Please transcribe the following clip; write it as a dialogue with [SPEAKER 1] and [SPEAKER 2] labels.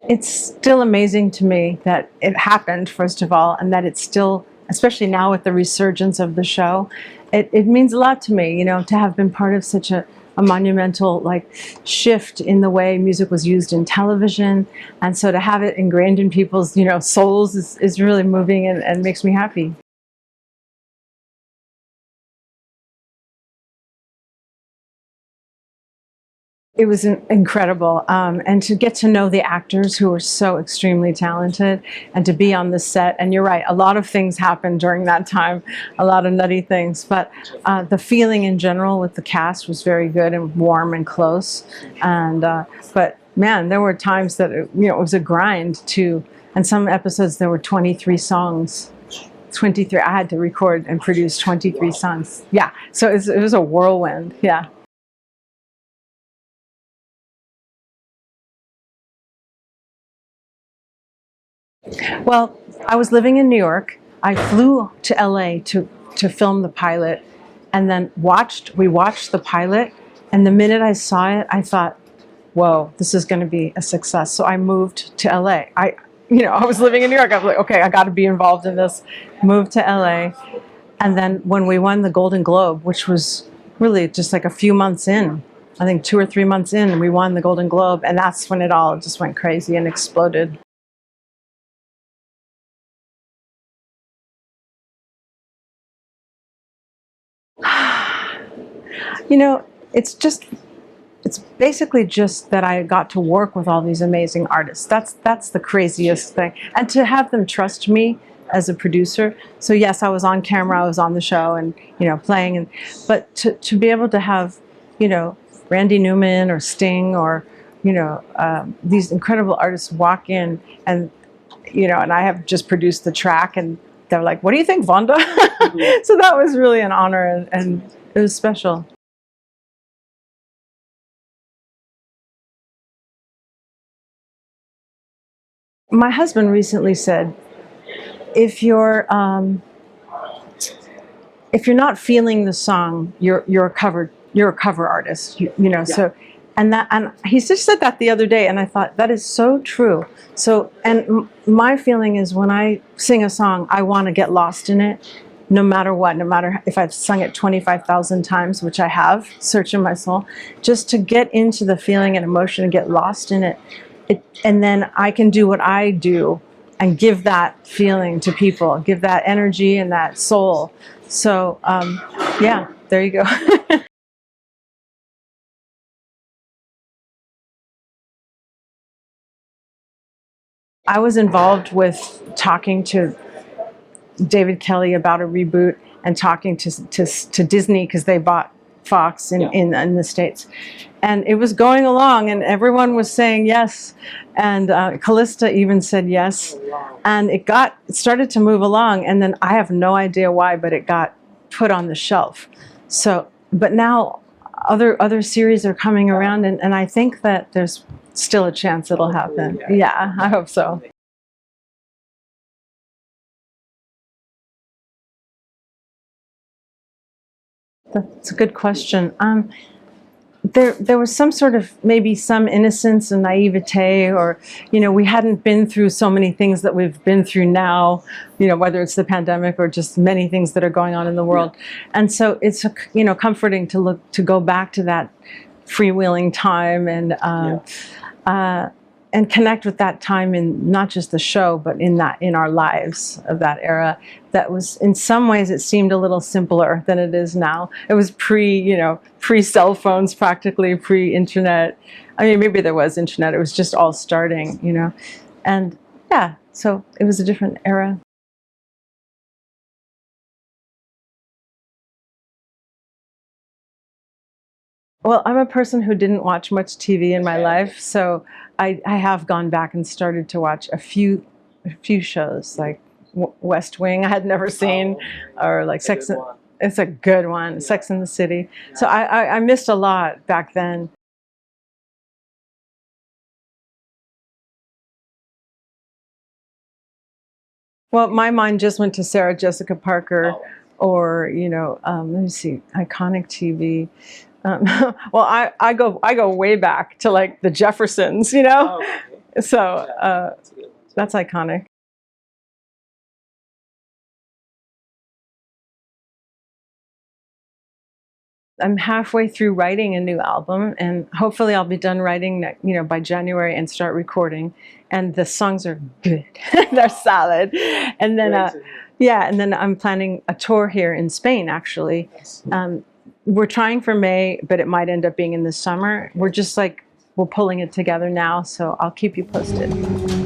[SPEAKER 1] It's still amazing to me that it happened, first of all, and that it's still, especially now with the resurgence of the show, it means a lot to me, you know, to have been part of such a monumental like shift in the way music was used in television, and so to have it ingrained in people's, you know, souls is really moving and makes me happy. It was incredible, and to get to know the actors who were so extremely talented, and to be on the set. And you're right, a lot of things happened during that time, a lot of nutty things, but the feeling in general with the cast was very good and warm and close. And but man, there were times that it was a grind too. And some episodes there were 23 songs. 23. I had to record and produce 23 songs. Yeah, so it was a whirlwind. Yeah. Well, I was living in New York. I flew to LA to film the pilot, and then we watched the pilot, and the minute I saw it, I thought, whoa, this is going to be a success. So I moved to LA. I was living in New York. I was like, okay, I got to be involved in this. Moved to LA. And then when we won the Golden Globe, which was really just like a few months in, I think 2 or 3 months in, we won the Golden Globe, and that's when it all just went crazy and exploded. You know, it's basically just that I got to work with all these amazing artists. That's the craziest thing. And to have them trust me as a producer. So yes, I was on camera, I was on the show and, playing, but to be able to have, Randy Newman or Sting or, these incredible artists walk in and, and I have just produced the track and they're like, what do you think, Vonda? So that was really an honor and it was special. My husband recently said, if you're not feeling the song, you're a cover artist, Yeah. So, and he just said that the other day, and I thought that is so true. So, and my feeling is when I sing a song, I want to get lost in it, no matter what, no matter if I've sung it 25,000 times, which I have, searching my soul, just to get into the feeling and emotion and get lost in it. And then I can do what I do and give that feeling to people, give that energy and that soul. So, yeah, there you go. I was involved with talking to David Kelly about a reboot and talking to Disney because they bought Fox in the States. And it was going along and everyone was saying yes. And Callista even said yes. And it started to move along. And then I have no idea why, but it got put on the shelf. So, but now other series are coming around and I think that there's still a chance it'll happen. Yeah, I hope so. That's a good question. There was some sort of maybe some innocence and naivete, or we hadn't been through so many things that we've been through now. Whether it's the pandemic or just many things that are going on in the world, and so it's comforting to go back to that freewheeling time and connect with that time in not just the show, but in our lives of that era. That was, in some ways, it seemed a little simpler than it is now. It was pre-cell phones, practically pre-internet. I mean, maybe there was internet. It was just all starting, and yeah, so it was a different era. Well, I'm a person who didn't watch much TV in my life, so I have gone back and started to watch a few shows, like West Wing I had never seen, or like Sex. It's a good one, Sex and the City. So I missed a lot back then. Well, my mind just went to Sarah Jessica Parker, or let me see, iconic TV. Well, I go way back to like the Jeffersons,
[SPEAKER 2] Oh, okay.
[SPEAKER 1] So that's iconic. I'm halfway through writing a new album, and hopefully I'll be done writing, by January and start recording. And the songs are good; they're solid. And then, and then I'm planning a tour here in Spain. Actually, we're trying for May, but it might end up being in the summer. We're pulling it together now, so I'll keep you posted.